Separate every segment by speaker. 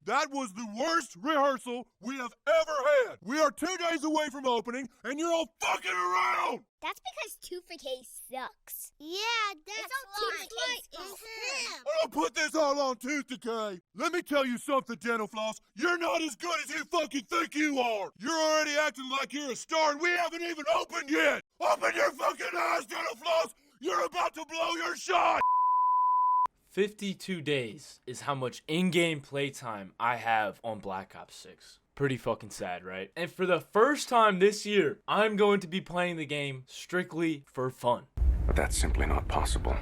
Speaker 1: That was the worst rehearsal we have ever had. We are 2 days away from opening, and you're all fucking around!
Speaker 2: That's because 2 for K sucks.
Speaker 3: Yeah, that's
Speaker 2: all
Speaker 3: 2 for K is him.
Speaker 1: I don't put this all on Tooth Decay. Let me tell you something, Dental Floss. You're not as good as you fucking think you are. You're already acting like you're a star, and we haven't even opened yet. Open your fucking eyes, Dental Floss. You're about to blow your shot.
Speaker 4: 52 days is how much in-game playtime I have on Black Ops 6. Pretty fucking sad, right? And for the first time this year, I'm going to be playing the game strictly for fun.
Speaker 5: But that's simply not possible.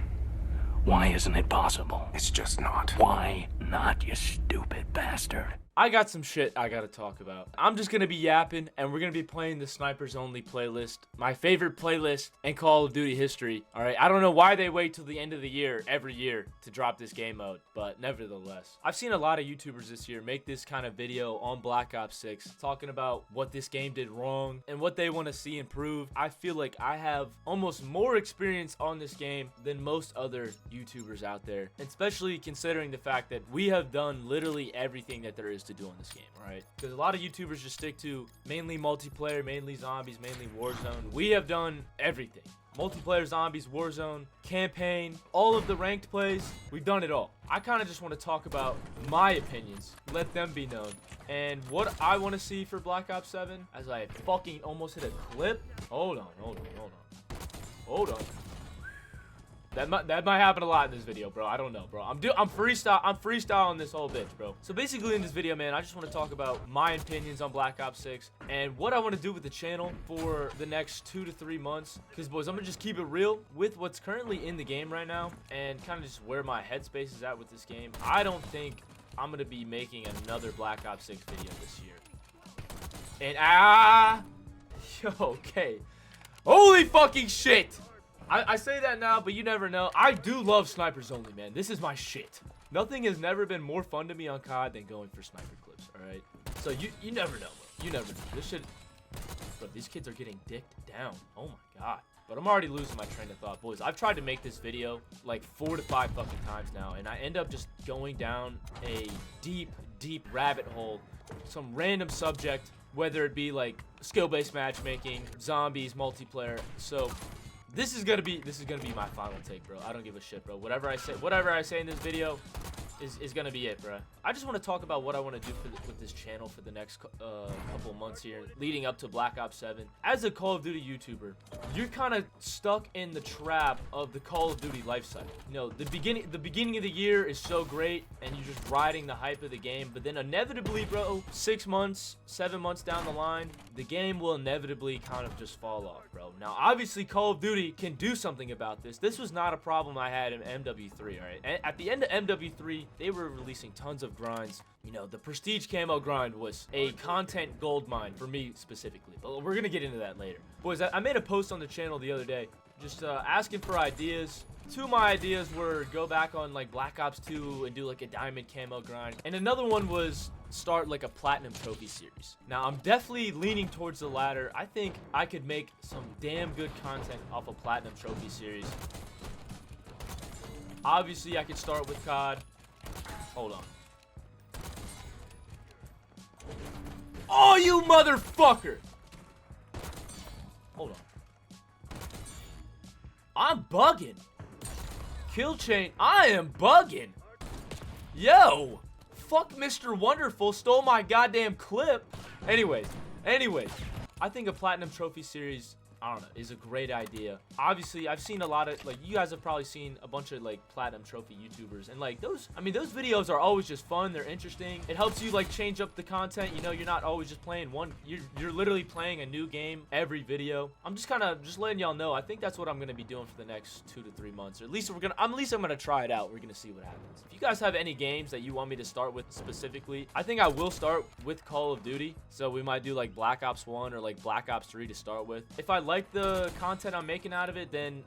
Speaker 6: Why isn't it possible?
Speaker 5: It's just not.
Speaker 6: Why not, you stupid bastard?
Speaker 4: I got some shit I gotta talk about. I'm just gonna be yapping, and we're gonna be playing the Snipers Only playlist, my favorite playlist in Call of Duty history. Alright, I don't know why they wait till the end of the year, every year, to drop this game mode, but nevertheless. I've seen a lot of YouTubers this year make this kind of video on Black Ops 6, talking about what this game did wrong, and what they want to see improved. I feel like I have almost more experience on this game than most other YouTubers out there, especially considering the fact that we have done literally everything that there is to do on this game, right? Because a lot of YouTubers just stick to mainly multiplayer, mainly zombies, mainly Warzone. We have done everything. Multiplayer, zombies, Warzone, campaign, all of the ranked plays. We've done it all. I kind of just want to talk about my opinions, let them be known, and what I want to see for Black Ops 7 as I fucking almost hit a clip. Hold on. That might happen a lot in this video, bro. I don't know, bro. I'm freestyling this whole bitch, bro. So basically in this video, man, I just want to talk about my opinions on Black Ops 6 and what I want to do with the channel for the next 2 to 3 months. Because, boys, I'm going to just keep it real with what's currently in the game right now and kind of just where my headspace is at with this game. I don't think I'm going to be making another Black Ops 6 video this year. And, okay. Holy fucking shit! I say that now, but you never know. I do love Snipers Only, man. This is my shit. Nothing has never been more fun to me on COD than going for sniper clips, alright? So you never know, bro. You never know. This shit... Bro, these kids are getting dicked down. Oh my god. But I'm already losing my train of thought. Boys, I've tried to make this video like 4 to 5 fucking times now, and I end up just going down a deep, deep rabbit hole. Some random subject, whether it be like skill-based matchmaking, zombies, multiplayer. So... This is gonna be my final take, bro. I don't give a shit, bro. Whatever I say in this video is gonna be it, bro. I just want to talk about what I want to do with this channel for the next couple months here, leading up to Black Ops 7. As a Call of Duty YouTuber, you're kind of stuck in the trap of the Call of Duty lifecycle. You know, the beginning of the year is so great, and you're just riding the hype of the game. But then inevitably, bro, 6 months, 7 months down the line, the game will inevitably kind of just fall off, bro. Now, obviously, Call of Duty can do something about this. This was not a problem I had in MW3, all right? At the end of MW3, they were releasing tons of grinds. You know, the Prestige Camo grind was a content gold mine for me specifically. But we're going to get into that later. Boys, I made a post on the channel the other day just asking for ideas. 2 of my ideas were go back on like Black Ops 2 and do like a diamond camo grind. And another one was start like a platinum trophy series. Now, I'm definitely leaning towards the latter. I think I could make some damn good content off a platinum trophy series. Obviously, I could start with COD. Hold on. Oh, you motherfucker! Hold on. I'm bugging. Kill chain. I am bugging. Yo! Fuck Mr. Wonderful stole my goddamn clip. Anyways. I think a platinum trophy series, I don't know, is a great idea. Obviously, I've seen a lot of, like, you guys have probably seen a bunch of, like, platinum trophy YouTubers. And, like, those videos are always just fun. They're interesting. It helps you, like, change up the content. You know, you're not always just playing one. You're literally playing a new game every video. I'm just kind of just letting y'all know. I think that's what I'm going to be doing for the next 2 to 3 months. Or at least I'm going to try it out. We're going to see what happens. If you guys have any games that you want me to start with specifically, I think I will start with Call of Duty. So we might do, like, Black Ops 1 or, like, Black Ops 3 to start with. If I like the content I'm making out of it, then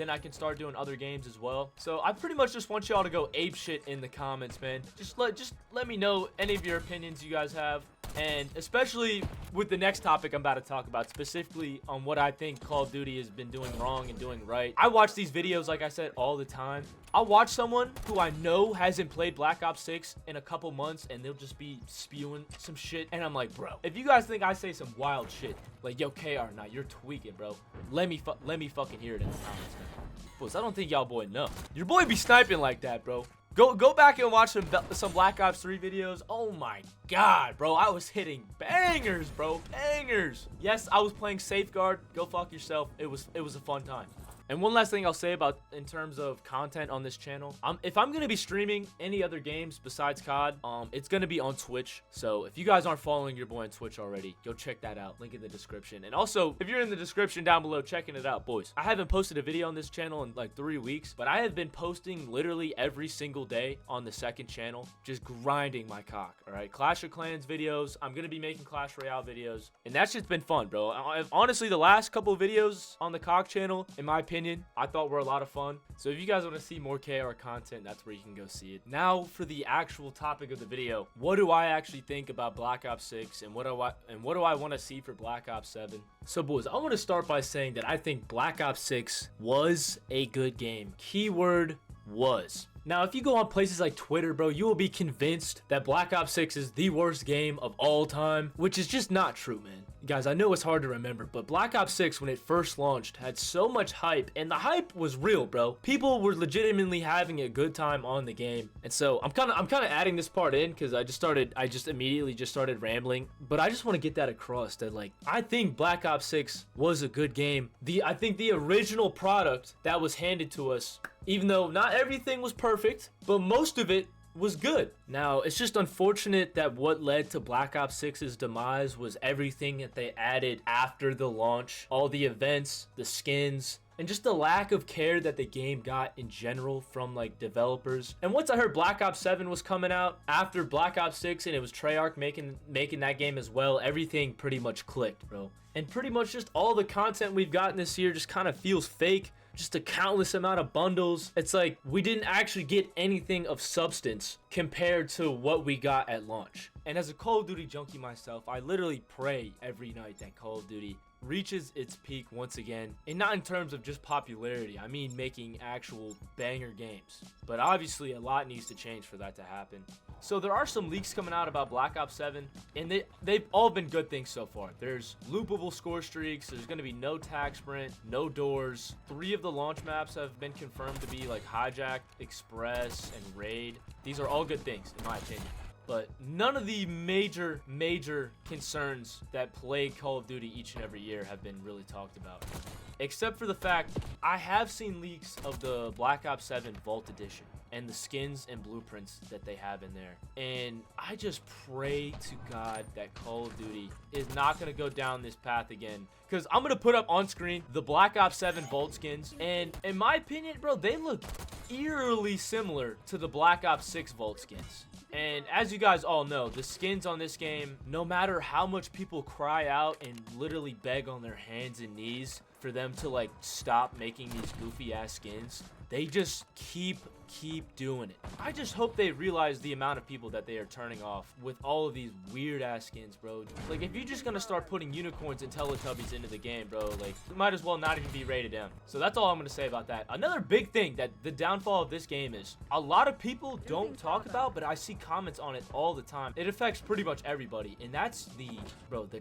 Speaker 4: I can start doing other games as well. So I pretty much just want y'all to go ape shit in the comments, man. Just let me know any of your opinions you guys have. And especially with the next topic I'm about to talk about, specifically on what I think Call of Duty has been doing wrong and doing right. I watch these videos, like I said, all the time. I'll watch someone who I know hasn't played Black Ops 6 in a couple months, and they'll just be spewing some shit. And I'm like, bro, if you guys think I say some wild shit, like, yo, KR, nah, you're tweaking, bro. Let me fucking hear it in the comments, man. Boys, I don't think y'all boy know. Your boy be sniping like that, bro. Go back and watch some Black Ops 3 videos. Oh my god, bro. I was hitting bangers, bro. Bangers. Yes, I was playing Safeguard. Go fuck yourself. It was a fun time. And one last thing I'll say about in terms of content on this channel, if I'm gonna be streaming any other games besides COD, it's gonna be on Twitch. So if you guys aren't following your boy on Twitch already, go check that out. Link in the description. And also, if you're in the description down below checking it out, boys, I haven't posted a video on this channel in like 3 weeks, but I have been posting literally every single day on the second channel, just grinding my cock. All right, Clash of Clans videos. I'm gonna be making Clash Royale videos, and that shit's been fun, bro. Honestly, the last couple of videos on the cock channel, in my opinion, I thought were a lot of fun. So if you guys want to see more KR content, that's where you can go see it. Now for the actual topic of the video, what do I actually think about Black Ops 6 and what do I want to see for Black Ops 7? So boys, I want to start by saying that I think Black Ops 6 was a good game. Keyword was. Now, if you go on places like Twitter, bro, you will be convinced that Black Ops 6 is the worst game of all time, which is just not true, man. Guys, I know it's hard to remember, but Black Ops 6, when it first launched, had so much hype, and the hype was real, bro. People were legitimately having a good time on the game. And so I'm kind of adding this part in because I just immediately started rambling, but I just want to get that across that, like, I think Black Ops 6 was a good game. I think the original product that was handed to us, even though not everything was perfect, but most of it was good. Now, it's just unfortunate that what led to Black Ops 6's demise was everything that they added after the launch. All the events, the skins, and just the lack of care that the game got in general from like developers. And once I heard Black Ops 7 was coming out after Black Ops 6 and it was Treyarch making that game as well, everything pretty much clicked, bro. And pretty much just all the content we've gotten this year just kind of feels fake. Just a countless amount of bundles. It's like we didn't actually get anything of substance compared to what we got at launch. And as a Call of Duty junkie myself, I literally pray every night that Call of Duty reaches its peak once again, and not in terms of just popularity. I mean making actual banger games. But obviously a lot needs to change for that to happen. So there are some leaks coming out about Black Ops 7, and they've all been good things so far. There's loopable score streaks, there's going to be no tag sprint, no doors. 3 of the launch maps have been confirmed to be like Hijack, Express, and Raid. These are all good things in my opinion. But none of the major concerns that plague Call of Duty each and every year have been really talked about. Except for the fact, I have seen leaks of the Black Ops 7 Vault Edition and the skins and blueprints that they have in there. And I just pray to God that Call of Duty is not going to go down this path again. Because I'm going to put up on screen the Black Ops 7 Vault skins. And in my opinion, bro, they look eerily similar to the Black Ops 6 Vault skins. And as you guys all know, the skins on this game, no matter how much people cry out and literally beg on their hands and knees for them to like stop making these goofy ass skins, they just keep doing it. I just hope they realize the amount of people that they are turning off with all of these weird ass skins, bro. Like, if you're just gonna start putting unicorns and Teletubbies into the game, bro, like, it might as well not even be rated M. So that's all I'm gonna say about that. Another big thing that the downfall of this game is, a lot of people don't talk about, but I see comments on it all the time. It affects pretty much everybody, and that's the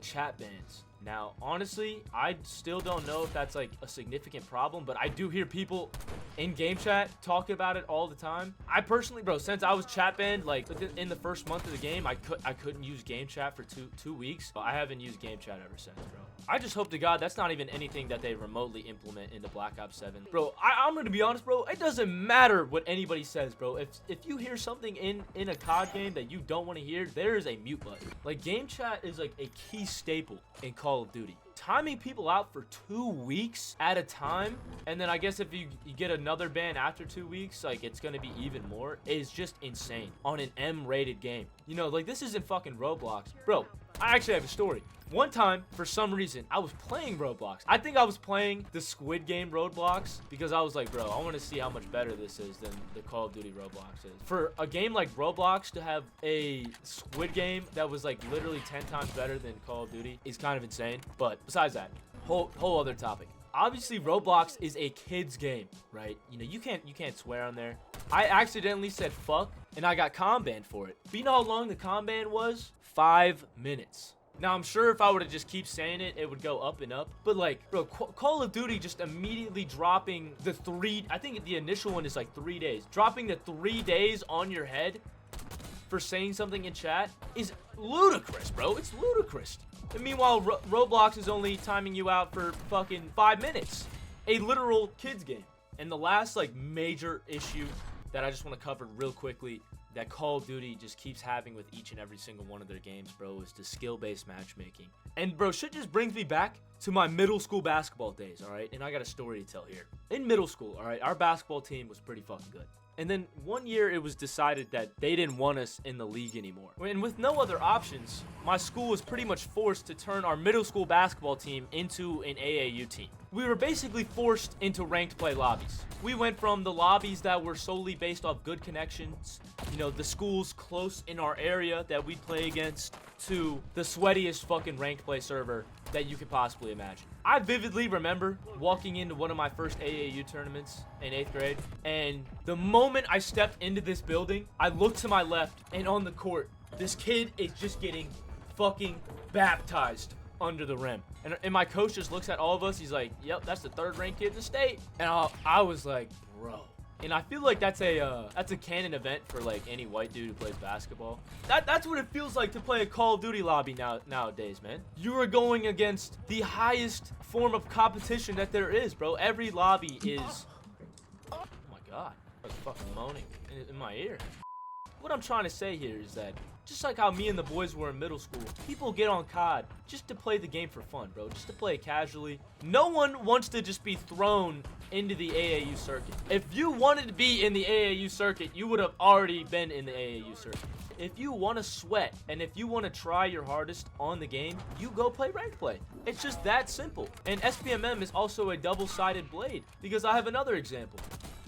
Speaker 4: chat bans. Now, honestly, I still don't know if that's like a significant problem, but I do hear people in game chat talk about it all the time. I personally, bro, since I was chat banned, like in the first month of the game, I couldn't use game chat for two weeks. I haven't used game chat ever since, bro. I just hope to God that's not even anything that they remotely implement into Black Ops 7. Bro, I'm gonna be honest, bro, it doesn't matter what anybody says, bro. If you hear something in a COD game that you don't want to hear, there is a mute button. Like, game chat is like a key staple in Call of Duty. timing people out for 2 weeks at a time, and then I guess if you get another ban after 2 weeks, like, it's gonna be even more, is just insane on an M-rated game. You know, like, this isn't fucking Roblox. Bro, I actually have a story. One time, for some reason, I was playing Roblox. I think I was playing the Squid Game Roblox because I was like, bro, I want to see how much better this is than the Call of Duty Roblox is. For a game like Roblox to have a Squid Game that was like literally 10 times better than Call of Duty is kind of insane. But besides that, whole other topic. Obviously, Roblox is a kid's game, right? You know, you can't swear on there. I accidentally said fuck, and I got com banned for it. But you know how long the com ban was? 5 minutes. Now, I'm sure if I were to just keep saying it, it would go up and up. But, like, bro, Call of Duty just immediately dropping the 3... I think the initial one is, like, 3 days. Dropping the 3 days on your head for saying something in chat is ludicrous, bro. It's ludicrous. And meanwhile, Roblox is only timing you out for fucking 5 minutes. A literal kids game. And the last, like, major issue that I just want to cover real quickly that Call of Duty just keeps having with each and every single one of their games, bro, is the skill-based matchmaking. And, bro, shit just brings me back to my middle school basketball days, all right? And I got a story to tell here. In middle school, all right, our basketball team was pretty fucking good. And then one year it was decided that they didn't want us in the league anymore. And with no other options, my school was pretty much forced to turn our middle school basketball team into an AAU team. We were basically forced into ranked play lobbies. We went from the lobbies that were solely based off good connections, you know, the schools close in our area that we'd play against, to the sweatiest fucking ranked play server that you could possibly imagine. I vividly remember walking into one of my first AAU tournaments in 8th grade, and the moment I stepped into this building, I looked to my left, and on the court, this kid is just getting fucking baptized under the rim. And my coach just looks at all of us, he's like, yep, that's the 3rd ranked kid in the state. And I was like, bro. And I feel like that's a canon event for like any white dude who plays basketball. That's what it feels like to play a Call of Duty lobby nowadays, man. You are going against the highest form of competition that there is, bro. Every lobby is... Oh my god. I was fucking moaning in my ear. What I'm trying to say here is that just like how me and the boys were in middle school, people get on COD just to play the game for fun, bro. Just to play it casually. No one wants to just be thrown into the AAU circuit. If you wanted to be in the AAU circuit, you would have already been in the AAU circuit. If you want to sweat and if you want to try your hardest on the game, you go play ranked play. It's just that simple. And SPMM is also a double-sided blade, because I have another example.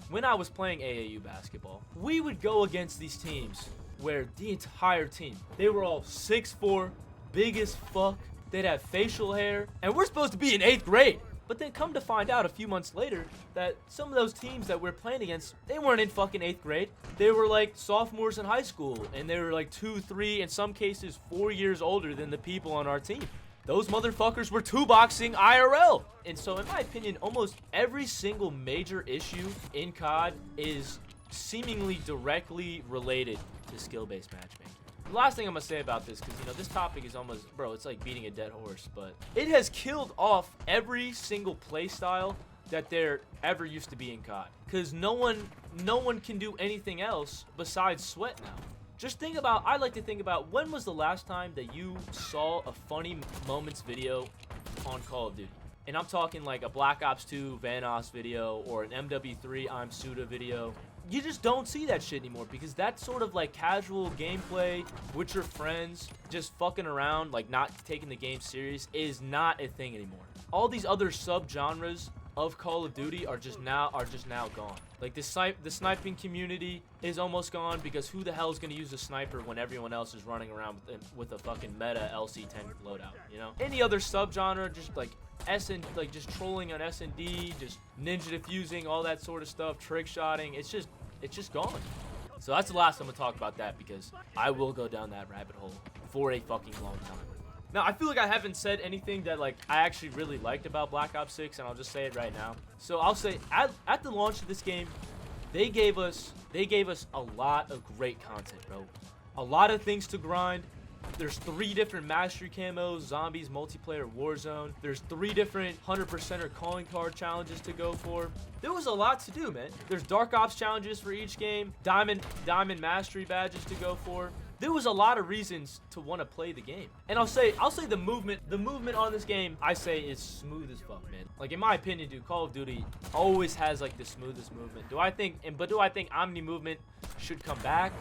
Speaker 4: When I was playing AAU basketball, we would go against these teams where the entire team, they were all 6'4", big as fuck, they'd have facial hair, and we're supposed to be in 8th grade. But then come to find out a few months later that some of those teams that we're playing against, they weren't in fucking 8th grade. They were like sophomores in high school, and they were like 2, 3, in some cases 4 years older than the people on our team. Those motherfuckers were 2-boxing IRL. And so in my opinion, almost every single major issue in COD is seemingly directly related to skill-based matchmaking. The last thing I'm gonna say about this, because you know this topic is almost, bro, it's like beating a dead horse, but it has killed off every single play style that there ever used to be in COD, because no one can do anything else besides sweat now. Just think about, I like to think about, when was the last time that you saw a funny moments video on Call of Duty? And I'm talking like a Black Ops 2 Vanoss video or an MW3 I'm Suda video. You just don't see that shit anymore, because that sort of like casual gameplay with your friends, just fucking around, like not taking the game serious, is not a thing anymore. All these other sub-genres of Call of Duty are just now gone. Like the sniping community is almost gone, because who the hell is gonna use a sniper when everyone else is running around with a fucking meta LC10 loadout, you know? Any other subgenre, just like just trolling on S&D, just ninja defusing, all that sort of stuff, trick shotting, it's just gone. So that's the last time I'm gonna talk about that, because I will go down that rabbit hole for a fucking long time. Now, I feel like I haven't said anything that like I actually really liked about Black Ops 6, and I'll just say it right now. So I'll say at the launch of this game, they gave us a lot of great content, bro. A lot of things to grind. There's 3 different mastery camos, zombies, multiplayer, Warzone. There's 3 different 100%er calling card challenges to go for. There was a lot to do, man. There's Dark Ops challenges for each game, diamond mastery badges to go for. there was a lot of reasons to want to play the game. And I'll say the movement on this game, I say, is smooth as fuck, man. Like, in my opinion, dude, Call of Duty always has like the smoothest movement. Do I think Omni movement should come back?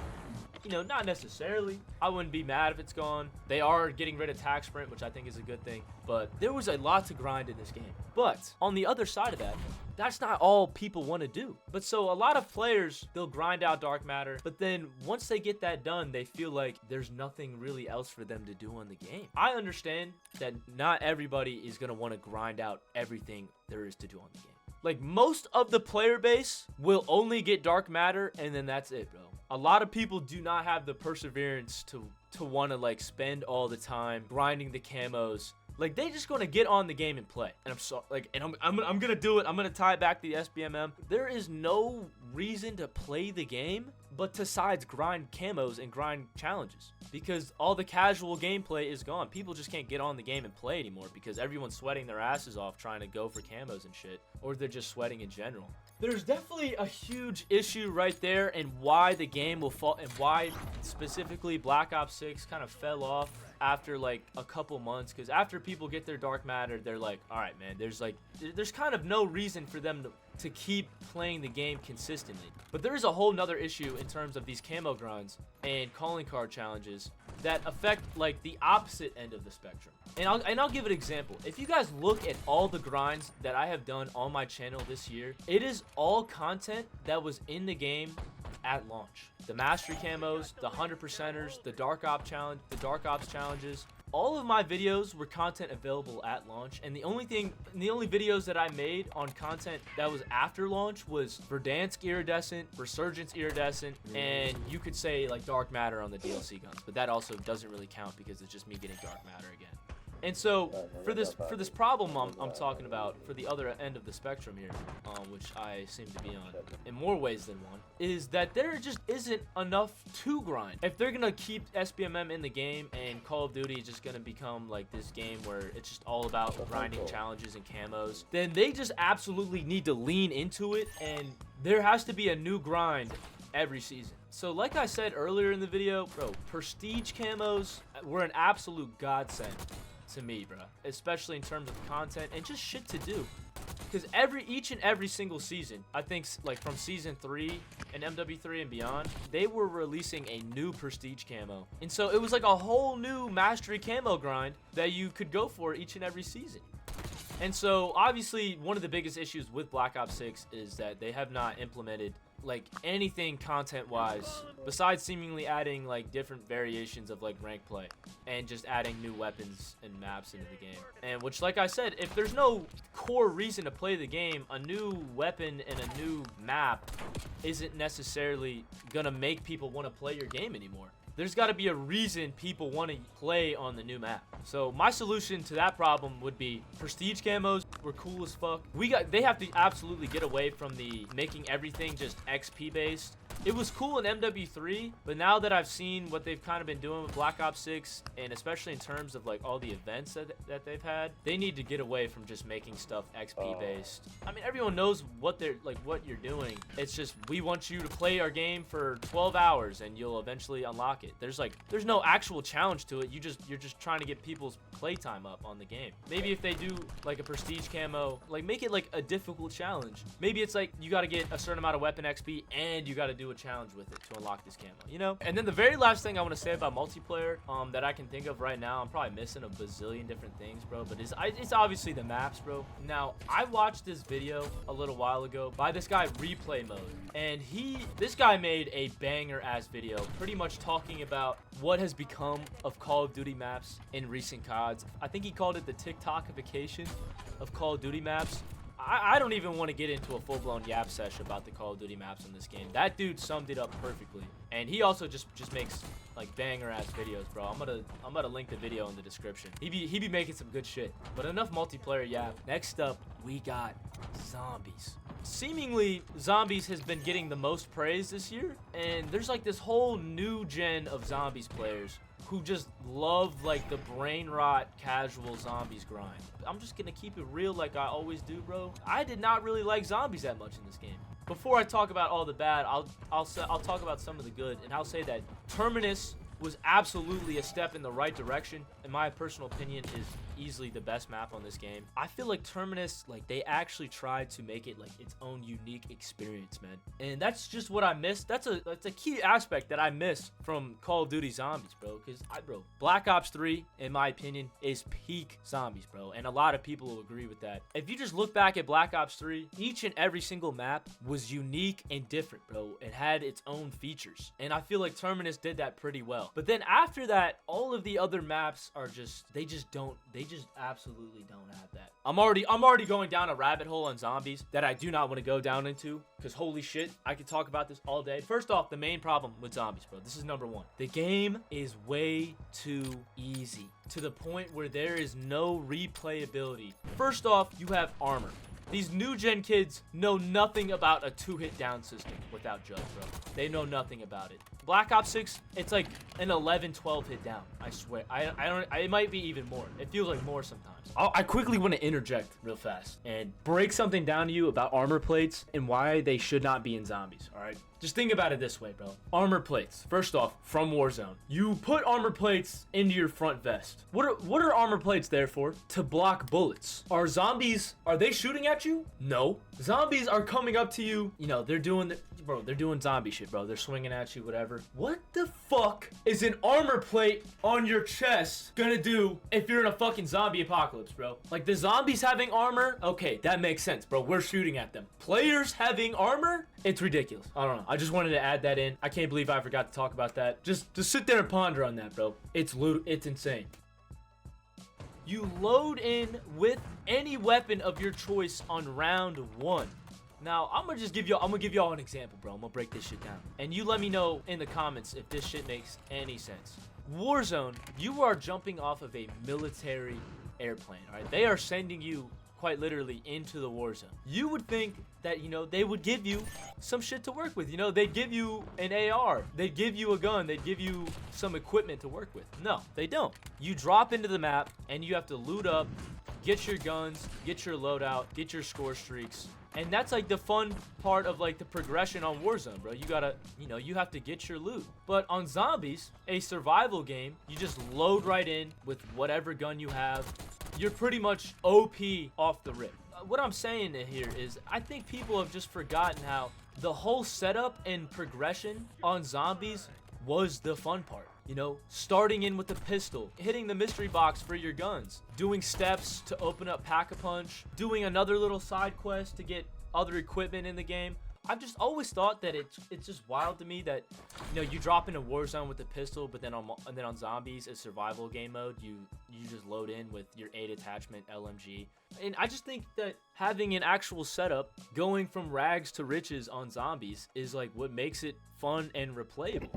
Speaker 4: You know, not necessarily. I wouldn't be mad if it's gone. They are getting rid of Tac Sprint, which I think is a good thing. But there was a lot to grind in this game. But on the other side of that, that's not all people want to do. But so a lot of players, they'll grind out Dark Matter, but then once they get that done, they feel like there's nothing really else for them to do on the game. I understand that not everybody is going to want to grind out everything there is to do on the game. Like, most of the player base will only get Dark Matter, and then that's it, bro. A lot of people do not have the perseverance to want to like spend all the time grinding the camos. Like, they just gonna get on the game and play. And I'm gonna do it. I'm gonna tie it back to the SBMM. There is no reason to play the game but besides grind camos and grind challenges, because all the casual gameplay is gone. People just can't get on the game and play anymore because everyone's sweating their asses off trying to go for camos and shit, or they're just sweating in general. There's definitely a huge issue right there, and why the game will fall, and why specifically Black Ops 6 kind of fell off after like a couple months, because after people get their Dark Matter, they're like, all right, man, there's kind of no reason for them to keep playing the game consistently. But there is a whole nother issue in terms of these camo grinds and calling card challenges that affect like the opposite end of the spectrum. And I'll give an example. If you guys look at all the grinds that I have done on my channel this year, it is all content that was in the game at launch. The mastery camos, the 100%ers, the Dark Ops challenges. All of my videos were content available at launch, and the only videos that I made on content that was after launch was Verdansk Iridescent, Resurgence Iridescent, and you could say like Dark Matter on the DLC guns, but that also doesn't really count because it's just me getting Dark Matter again. And so for this problem I'm talking about, for the other end of the spectrum here, which I seem to be on in more ways than one, is that there just isn't enough to grind. If they're gonna keep SBMM in the game and Call of Duty is just gonna become like this game where it's just all about grinding challenges and camos, then they just absolutely need to lean into it, and there has to be a new grind every season. So like I said earlier in the video, bro, prestige camos were an absolute godsend to me, bro, especially in terms of content and just shit to do, because each and every single season, I think like from season 3 and MW3 and beyond, they were releasing a new prestige camo, and so it was like a whole new mastery camo grind that you could go for each and every season. And so obviously one of the biggest issues with Black Ops 6 is that they have not implemented like anything content wise besides seemingly adding like different variations of like rank play and just adding new weapons and maps into the game. And which, like I said, if there's no core reason to play the game, a new weapon and a new map isn't necessarily gonna make people want to play your game anymore. There's got to be a reason people want to play on the new map. So my solution to that problem would be prestige camos were cool as fuck. They have to absolutely get away from the making everything just XP based. It was cool in MW3, but now that I've seen what they've kind of been doing with Black Ops 6, and especially in terms of like all the events that they've had, they need to get away from just making stuff XP based. I mean, everyone knows what you're doing. It's just, we want you to play our game for 12 hours and you'll eventually unlock it. There's no actual challenge to it. You're just trying to get people's playtime up on the game. Maybe if they do like a prestige camo, like make it like a difficult challenge. Maybe it's like you got to get a certain amount of weapon XP and you got to do a challenge with it to unlock this camo, you know? And then the very last thing I want to say about multiplayer that I can think of right now, I'm probably missing a bazillion different things, bro, but it's obviously the maps, bro. Now, I watched this video a little while ago by this guy Replay Mode, and this guy made a banger ass video pretty much talking about what has become of Call of Duty maps in recent CODs. I think he called it the TikTokification of Call of Duty maps. I don't even want to get into a full-blown yap sesh about the Call of Duty maps in this game. That dude summed it up perfectly, and he also just makes like banger ass videos, bro. I'm gonna link the video in the description. He be making some good shit. But enough multiplayer yap. Next up, we got zombies. Seemingly, zombies has been getting the most praise this year, and there's like this whole new gen of zombies players who just love like the brain rot casual zombies grind. I'm just gonna keep it real like I always do, bro. I did not really like zombies that much in this game. Before I talk about all the bad, I'll talk about some of the good, and I'll say that Terminus was absolutely a step in the right direction. In my personal opinion, is easily the best map on this game. I feel like Terminus, like, they actually tried to make it like its own unique experience, man. And that's just what I missed. That's a key aspect that I miss from Call of Duty Zombies, bro. Because bro, Black Ops 3, in my opinion, is peak zombies, bro. And a lot of people will agree with that. If you just look back at Black Ops 3, each and every single map was unique and different, bro. It had its own features. And I feel like Terminus did that pretty well. But then after that, all of the other maps are just, they just absolutely don't have that. I'm already going down a rabbit hole on zombies that I do not want to go down into, because holy shit, I could talk about this all day. First off, the main problem with zombies, bro, this is number one. The game is way too easy, to the point where there is no replayability. First off, you have armor. These new gen kids know nothing about a 2-hit down system without Jug, bro. They know nothing about it. Black Ops 6, it's like an 11-12 hit down. I swear. It might be even more. It feels like more sometimes. I quickly want to interject real fast and break something down to you about armor plates and why they should not be in zombies, all right? Just think about it this way, bro. Armor plates. First off, from Warzone. You put armor plates into your front vest. What are armor plates there for? To block bullets. Are zombies, are they shooting at you? No. Zombies are coming up to you. You know, they're doing zombie shit, bro. They're swinging at you, whatever. What the fuck is an armor plate on your chest gonna do if you're in a fucking zombie apocalypse, bro? Like, the zombies having armor, okay, that makes sense, bro. We're shooting at them. Players having armor? It's ridiculous. I don't know. I just wanted to add that in. I can't believe I forgot to talk about that. Just sit there and ponder on that, bro. It's insane. You load in with any weapon of your choice on round 1. Now, I'm gonna give y'all an example, bro. I'm gonna break this shit down. And you let me know in the comments if this shit makes any sense. Warzone, you are jumping off of a military airplane, all right? They are sending you quite literally into the war zone. You would think that, you know, they would give you some shit to work with. You know, they'd give you an AR, they'd give you a gun, they'd give you some equipment to work with. No, they don't. You drop into the map and you have to loot up, get your guns, get your loadout, get your score streaks. And that's like the fun part of like the progression on Warzone, bro. You gotta, you know, you have to get your loot. But on zombies, a survival game, you just load right in with whatever gun you have. You're pretty much OP off the rip. What I'm saying here is I think people have just forgotten how the whole setup and progression on zombies was the fun part. You know, starting in with the pistol, hitting the mystery box for your guns, doing steps to open up Pack-a-Punch, doing another little side quest to get other equipment in the game. I've just always thought that it's just wild to me that, you know, you drop into Warzone with the pistol, but then on zombies, a survival game mode, you just load in with your 8 attachment LMG. And I just think that having an actual setup, going from rags to riches on zombies, is like what makes it fun and replayable.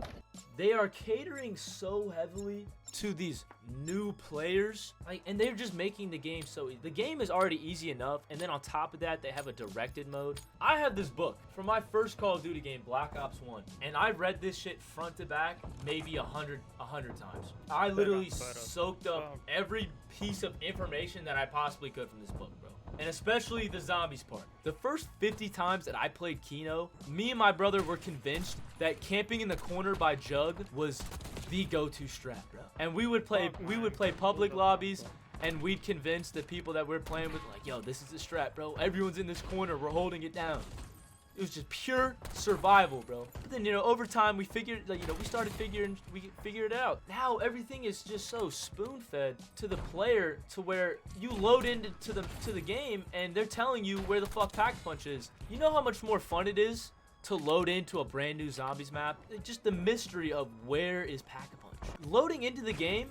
Speaker 4: They are catering so heavily to these new players, like, and they're just making the game so easy. The game is already easy enough, and then on top of that, they have a directed mode. I have this book from my first Call of Duty game, Black Ops 1, and I've read this shit front to back maybe 100 times. I literally soaked up every piece of information that I possibly could from this book, bro. And especially the zombies part. The first 50 times that I played Kino, me and my brother were convinced that camping in the corner by Jug was the go-to strat, bro. And we would play public lobbies, and we'd convince the people that we're playing with, like, yo, this is the strat, bro. Everyone's in this corner, we're holding it down. It was just pure survival, bro. But then, you know, over time, we figured it out. Now, everything is just so spoon-fed to the player to where you load into the game, and they're telling you where the fuck Pack-a-Punch is. You know how much more fun it is to load into a brand new zombies map? Just the mystery of where is Pack-a-Punch. Loading into the game,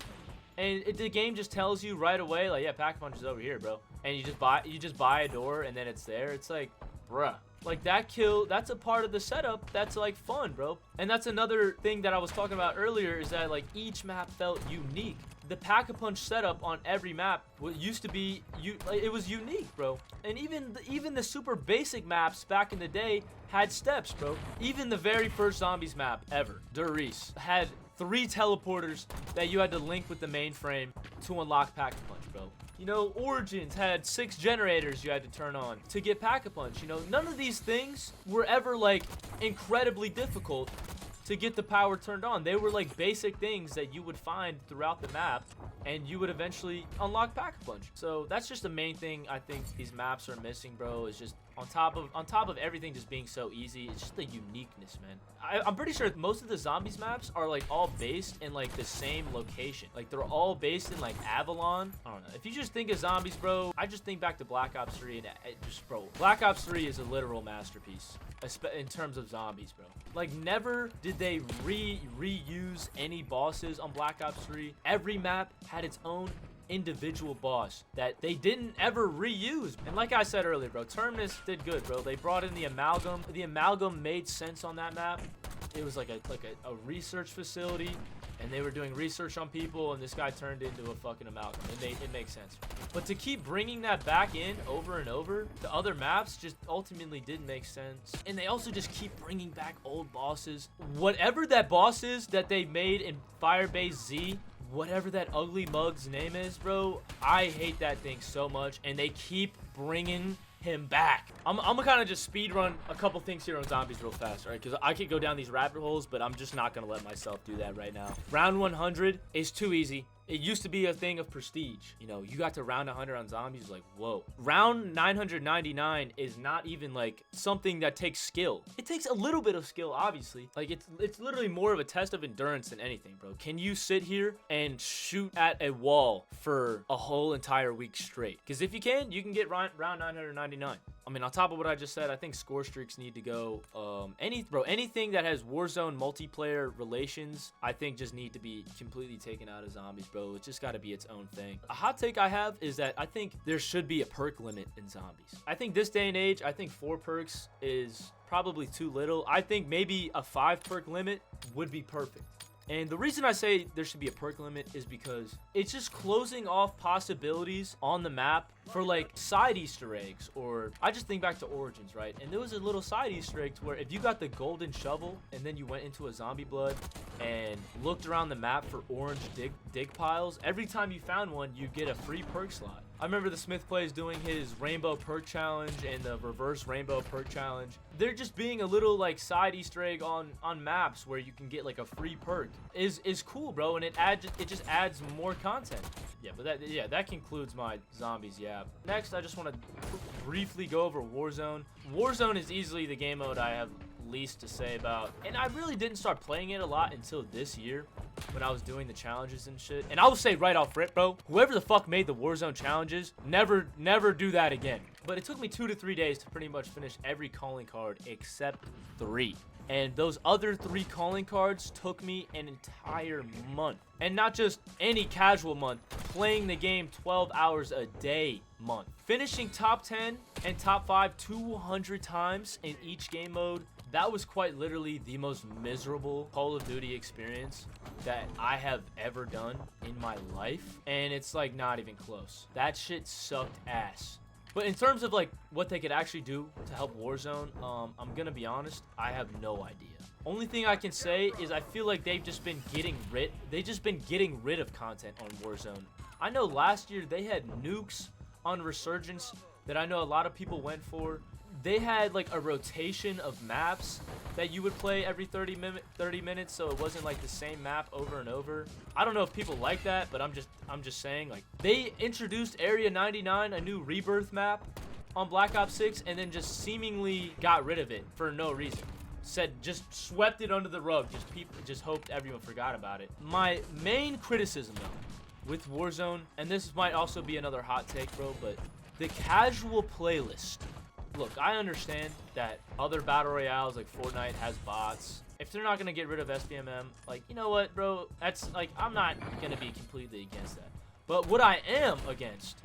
Speaker 4: and the game just tells you right away, like, yeah, Pack-a-Punch is over here, bro. And you just buy a door, and then it's there. It's like, bruh. Like, that's a part of the setup that's, like, fun, bro. And that's another thing that I was talking about earlier, is that, like, each map felt unique. The Pack-a-Punch setup on every map used to be, it was unique, bro. And even the super basic maps back in the day had steps, bro. Even the very first zombies map ever, Durice, had 3 teleporters that you had to link with the mainframe to unlock Pack-a-Punch, bro. You know, Origins had 6 generators you had to turn on to get Pack-a-Punch. You know, none of these things were ever, like, incredibly difficult to get the power turned on. They were like basic things that you would find throughout the map, and you would eventually unlock Pack-a-Punch. So that's just the main thing I think these maps are missing, bro, is just on top of everything just being so easy, it's just the uniqueness, man. I'm pretty sure most of the zombies maps are like all based in like the same location. Like they're all based in like Avalon. I don't know. If you just think of zombies, bro, I just think back to Black Ops 3 and bro, Black Ops 3 is a literal masterpiece in terms of zombies, bro. Like never did they reuse any bosses on Black Ops 3. Every map had its own individual boss that they didn't ever reuse. And like I said earlier, bro, Terminus did good, bro. They brought in the amalgam. The amalgam made sense on that map. It was like a research facility, and they were doing research on people, and this guy turned into a fucking amalgam. It makes sense. But to keep bringing that back in over and over, the other maps just ultimately didn't make sense. And they also just keep bringing back old bosses. Whatever that boss is that they made in Firebase Z, whatever that ugly mug's name is, bro, I hate that thing so much, and they keep bringing him back. I'm gonna kind of just speed run a couple things here on zombies real fast, right? Because I could go down these rabbit holes, but I'm just not gonna let myself do that right now. Round 100 is too easy. It used to be a thing of prestige. You know, you got to round 100 on zombies, like, whoa. Round 999 is not even, like, something that takes skill. It takes a little bit of skill, obviously. Like, it's literally more of a test of endurance than anything, bro. Can you sit here and shoot at a wall for a whole entire week straight? Because if you can get round 999. I mean, on top of what I just said, I think score streaks need to go. Anything that has Warzone multiplayer relations, I think just need to be completely taken out of zombies, bro. It's just got to be its own thing. A hot take I have is that I think there should be a perk limit in zombies. I think this day and age, I think 4 perks is probably too little. I think maybe a 5 perk limit would be perfect. And the reason I say there should be a perk limit is because it's just closing off possibilities on the map for like side Easter eggs. Or I just think back to Origins, right? And there was a little side Easter egg to where if you got the golden shovel and then you went into a zombie blood and looked around the map for orange dig piles, every time you found one, you get a free perk slot. I remember the Smith Plays doing his rainbow perk challenge and the reverse rainbow perk challenge. They're just being a little like side Easter egg on maps where you can get like a free perk is cool, bro, and it just adds more content. Yeah, but that concludes my zombies yap. Next, I just want to briefly go over Warzone. Warzone is easily the game mode I have least to say about, and I really didn't start playing it a lot until this year when I was doing the challenges and shit. And I will say right off rip, bro, whoever the fuck made the Warzone challenges, never do that again. But it took me 2 to 3 days to pretty much finish every calling card except 3. And those other 3 calling cards took me an entire month. And not just any casual month, playing the game 12 hours a day month. Finishing top 10 and top 5 200 times in each game mode, that was quite literally the most miserable Call of Duty experience that I have ever done in my life. And it's like not even close. That shit sucked ass. But in terms of like what they could actually do to help Warzone, I'm gonna be honest, I have no idea. Only thing I can say is I feel like they've just been getting rid of content on Warzone. I know last year they had nukes on Resurgence that I know a lot of people went for. They had like a rotation of maps that you would play every 30 minutes, so it wasn't like the same map over and over. I don't know if people like that, but I'm just saying, like, they introduced Area 99, a new rebirth map on Black Ops 6, and then just seemingly got rid of it for no reason. Just swept it under the rug. Just hoped everyone forgot about it. My main criticism though with Warzone, and this might also be another hot take, bro, but the casual playlist. Look, I understand that other battle royales like Fortnite has bots. If they're not gonna get rid of SBMM, like, you know what, bro? That's like, I'm not gonna be completely against that. But what I am against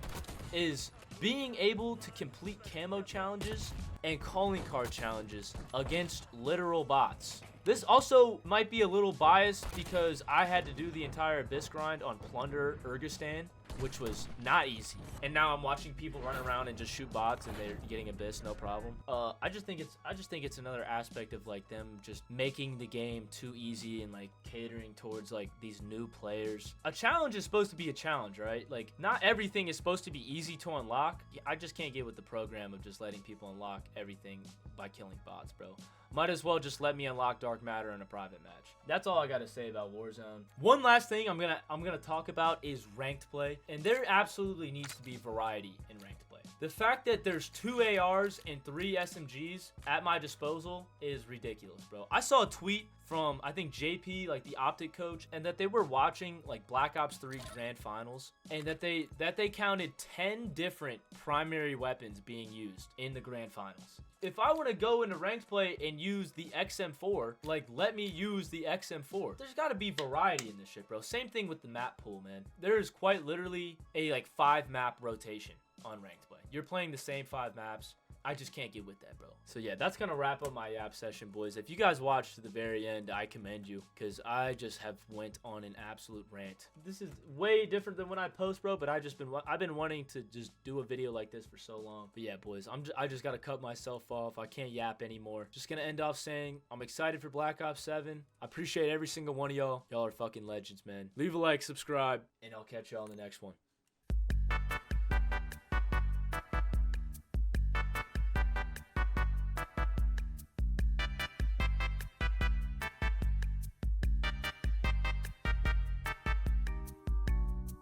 Speaker 4: is being able to complete camo challenges and calling card challenges against literal bots. This also might be a little biased because I had to do the entire Abyss grind on Plunder Urgistan, which was not easy. And now I'm watching people run around and just shoot bots and they're getting Abyss, no problem. I just think it's another aspect of like them just making the game too easy and like catering towards like these new players. A challenge is supposed to be a challenge, right? Like not everything is supposed to be easy to unlock. I just can't get with the program of just letting people unlock everything by killing bots, bro. might as well just let me unlock dark matter in a private match. That's all I gotta say about Warzone. One last thing I'm gonna talk about is ranked play, and there absolutely needs to be variety in ranked play. The fact that there's 2 ARs and 3 SMGs at my disposal is ridiculous, bro. I saw a tweet from, I think, JP, like the optic coach, and that they were watching like Black Ops 3 Grand Finals, and that they counted 10 different primary weapons being used in the Grand Finals. If I want to go into ranked play and use the XM4, like, let me use the XM4. There's got to be variety in this shit, bro. Same thing with the map pool, man. There is quite literally a like 5 map rotation on ranked play. You're playing the same 5 maps. I just can't get with that, bro. So yeah, that's gonna wrap up my yap session, boys. If you guys watched to the very end, I commend you, because I just have went on an absolute rant. This is way different than when I post, bro, but I've been wanting to just do a video like this for so long. But yeah, boys, I just gotta cut myself off. I can't yap anymore. Just gonna end off saying I'm excited for Black Ops 7. I appreciate every single one of y'all. Y'all are fucking legends, man. Leave a like, subscribe, and I'll catch y'all in the next one.